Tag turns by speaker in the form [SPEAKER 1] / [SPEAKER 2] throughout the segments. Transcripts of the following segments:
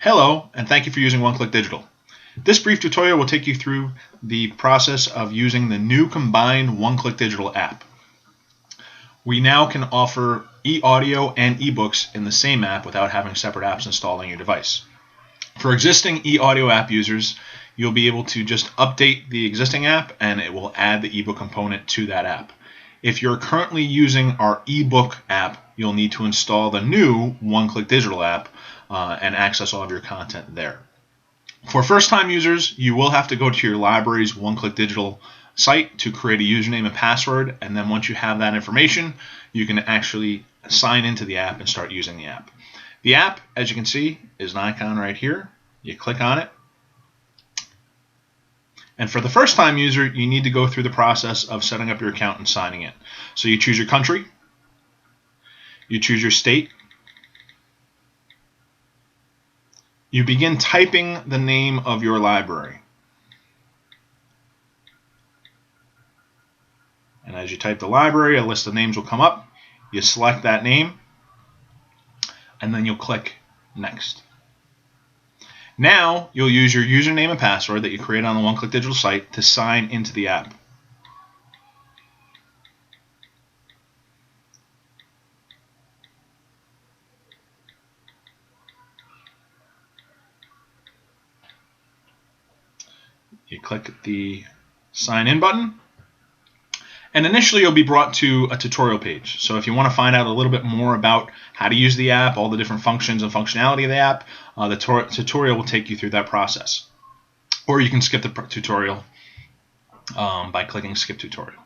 [SPEAKER 1] Hello, and thank you for using OneClickDigital. This brief tutorial will take you through the process of using the new combined OneClickDigital app. We now can offer e-audio and ebooks in the same app without having separate apps installed on your device. For existing e-audio app users, you'll be able to just update the existing app and it will add the ebook component to that app. If you're currently using our ebook app, you'll need to install the new OneClickDigital app and access all of your content there. For first-time users, you will have to go to your library's OneClickDigital site to create a username and password, and then once you have that information, you can actually sign into the app and start using the app. The app, as you can see, is an icon right here. You click on it. And for the first-time user, you need to go through the process of setting up your account and signing in. So you choose your country, you choose your state, you begin typing the name of your library. And as you type the library, a list of names will come up. You select that name, and then you'll click Next. Now, you'll use your username and password that you create on the OneClickDigital site to sign into the app. You click the Sign In button, and initially you'll be brought to a tutorial page. So if you want to find out a little bit more about how to use the app, all the different functions and functionality of the app, the tutorial will take you through that process. Or you can skip the tutorial by clicking Skip Tutorial.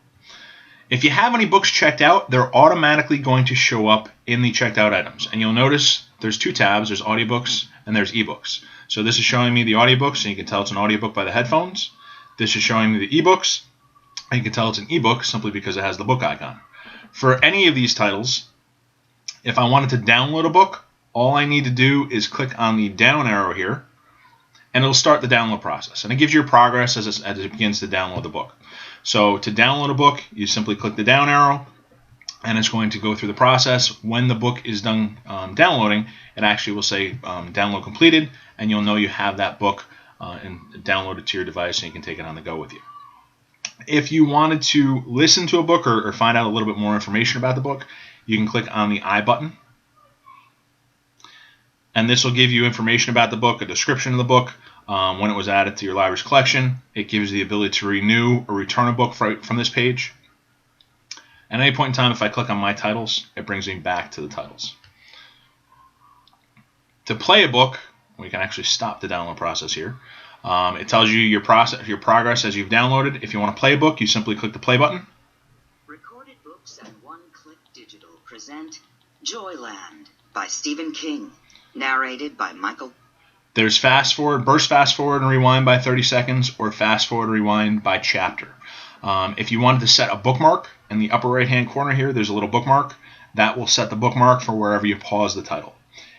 [SPEAKER 1] If you have any books checked out, they're automatically going to show up in the checked out items. And you'll notice there's two tabs. There's audiobooks and there's ebooks. So this is showing me the audiobooks, and you can tell it's an audiobook by the headphones. This is showing me the ebooks, and you can tell it's an ebook simply because it has the book icon. For any of these titles, if I wanted to download a book, all I need to do is click on the down arrow here, and it'll start the download process. And it gives you progress as it begins to download the book. So to download a book, you simply click the down arrow, and it's going to go through the process. When the book is done downloading, it actually will say download completed, and you'll know you have that book and downloaded to your device, and you can take it on the go with you. If you wanted to listen to a book or find out a little bit more information about the book, you can click on the I button, and this will give you information about the book, a description of the book, when it was added to your library's collection. It gives you the ability to renew or return a book from this page. At any point in time, if I click on My Titles, it brings me back to the titles. To play a book, we can actually stop the download process here. It tells you your progress as you've downloaded. If you want to play a book, you simply click the play button.
[SPEAKER 2] Recorded Books and OneClickDigital present Joyland by Stephen King, narrated by Michael.
[SPEAKER 1] There's fast forward, burst fast forward and rewind by 30 seconds, or fast forward and rewind by chapter. If you wanted to set a bookmark, in the upper right hand corner here, there's a little bookmark. That will set the bookmark for wherever you pause the title.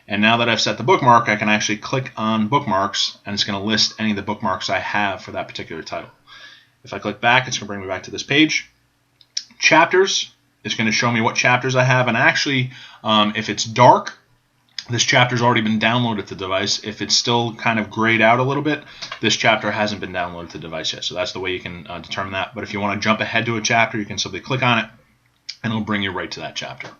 [SPEAKER 1] And now that I've set the bookmark, I can actually click on bookmarks, and it's going to list any of the bookmarks I have for that particular title. If I click back, it's going to bring me back to this page. Chapters is going to show me what chapters I have, and actually, if it's dark, this chapter's already been downloaded to the device. If it's still kind of grayed out a little bit, this chapter hasn't been downloaded to the device yet. So that's the way you can determine that. But if you want to jump ahead to a chapter, you can simply click on it, and it'll bring you right to that chapter.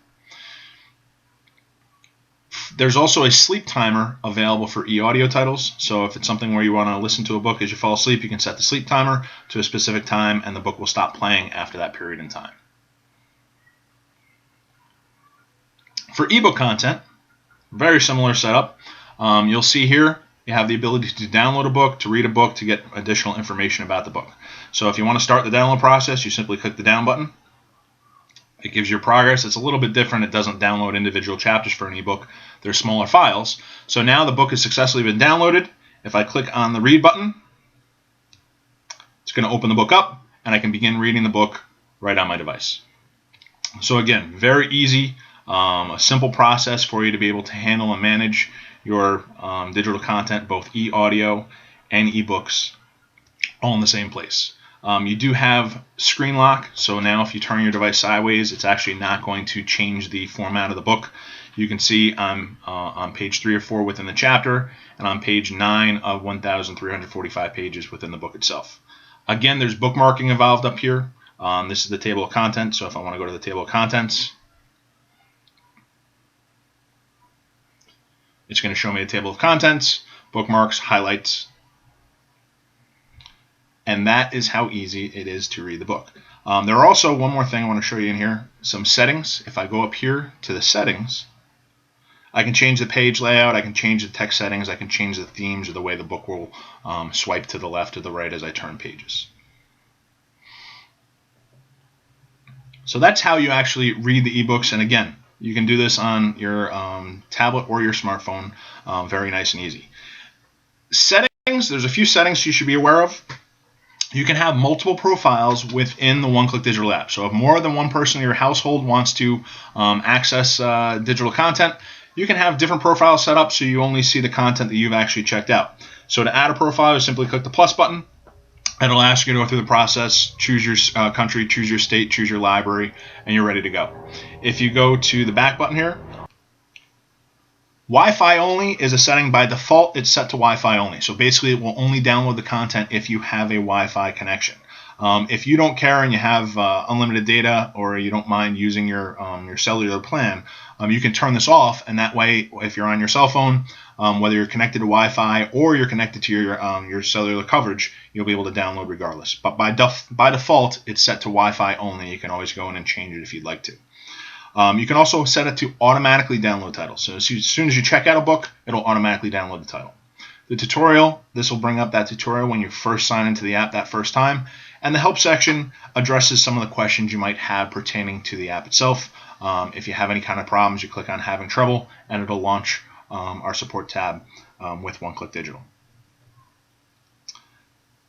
[SPEAKER 1] There's also a sleep timer available for e-audio titles. So if it's something where you want to listen to a book as you fall asleep, you can set the sleep timer to a specific time, and the book will stop playing after that period in time. For ebook content, very similar setup. You'll see here you have the ability to download a book, to read a book, to get additional information about the book. So if you want to start the download process, you simply click the down button. It gives you progress. It's a little bit different. It doesn't download individual chapters for an ebook. They're smaller files. So now the book has successfully been downloaded. If I click on the read button, it's going to open the book up, and I can begin reading the book right on my device. So again, very easy. A simple process for you to be able to handle and manage your digital content, both e-audio and ebooks, all in the same place. You do have screen lock, so now if you turn your device sideways, it's actually not going to change the format of the book. You can see I'm on page 3 or 4 within the chapter, and on page 9 of 1,345 pages within the book itself. Again, there's bookmarking involved up here. This is the table of contents, so if I want to go to the table of contents, it's going to show me a table of contents, bookmarks, highlights, and that is how easy it is to read the book. There are also one more thing I want to show you in here, some settings. If I go up here to the settings, I can change the page layout, I can change the text settings, I can change the themes or the way the book will swipe to the left or the right as I turn pages. So that's how you actually read the ebooks, and again, you can do this on your tablet or your smartphone, very nice and easy. Settings, there's a few settings you should be aware of. You can have multiple profiles within the OneClickDigital app. So if more than one person in your household wants to access digital content, you can have different profiles set up so you only see the content that you've actually checked out. So to add a profile, you simply click the plus button. It'll ask you to go through the process, choose your country, choose your state, choose your library, and you're ready to go. If you go to the back button here, Wi-Fi only is a setting. By default, it's set to Wi-Fi only. So basically, it will only download the content if you have a Wi-Fi connection. If you don't care and you have unlimited data, or you don't mind using your cellular plan, you can turn this off, and that way, if you're on your cell phone, whether you're connected to Wi-Fi or you're connected to your cellular coverage, you'll be able to download regardless. But by default, it's set to Wi-Fi only. You can always go in and change it if you'd like to. You can also set it to automatically download titles. So as soon as you check out a book, it'll automatically download the title. The tutorial, this will bring up that tutorial when you first sign into the app that first time. And the help section addresses some of the questions you might have pertaining to the app itself. If you have any kind of problems, you click on having trouble, and it'll launch our support tab with OneClickDigital.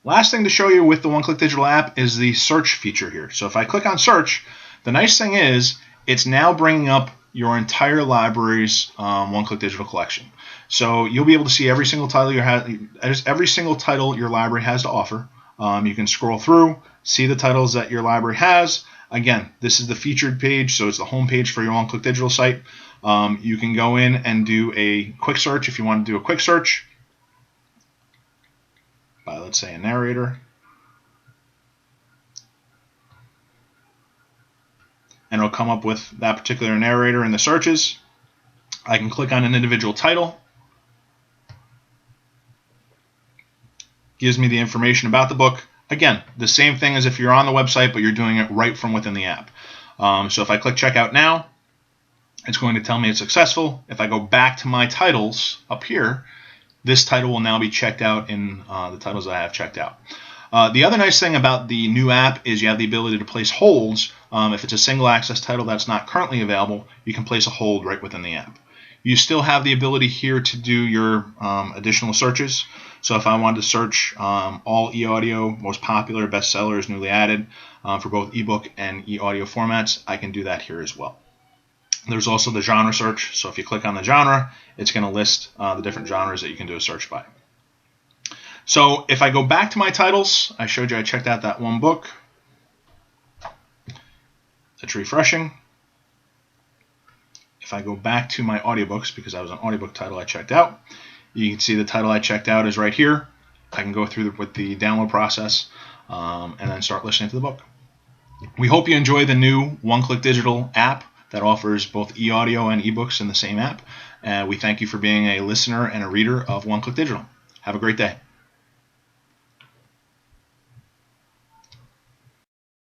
[SPEAKER 1] Last thing to show you with the OneClickDigital app is the search feature here. So if I click on search, the nice thing is it's now bringing up your entire library's OneClickDigital collection. So you'll be able to see every single title your library has to offer. You can scroll through, see the titles that your library has. Again, this is the featured page, so it's the home page for your OneClickDigital site. You can go in and do a quick search if you want to do a quick search by, let's say, a narrator. And it'll come up with that particular narrator in the searches. I can click on an individual title. Gives me the information about the book. Again, the same thing as if you're on the website, but you're doing it right from within the app. So if I click Checkout Now, it's going to tell me it's successful. If I go back to my titles up here, this title will now be checked out in the titles that I have checked out. The other nice thing about the new app is you have the ability to place holds. If it's a single access title that's not currently available, you can place a hold right within the app. You still have the ability here to do your additional searches. So if I wanted to search all e-audio, most popular, bestsellers, newly added for both ebook and e-audio formats, I can do that here as well. There's also the genre search. So if you click on the genre, it's going to list the different genres that you can do a search by. So if I go back to my titles, I showed you I checked out that one book. It's refreshing. If I go back to my audiobooks, because that was an audiobook title I checked out, you can see the title I checked out is right here. I can go through with the download process and then start listening to the book. We hope you enjoy the new OneClickDigital app that offers both e-audio and ebooks in the same app. We thank you for being a listener and a reader of OneClickDigital. Have a great day.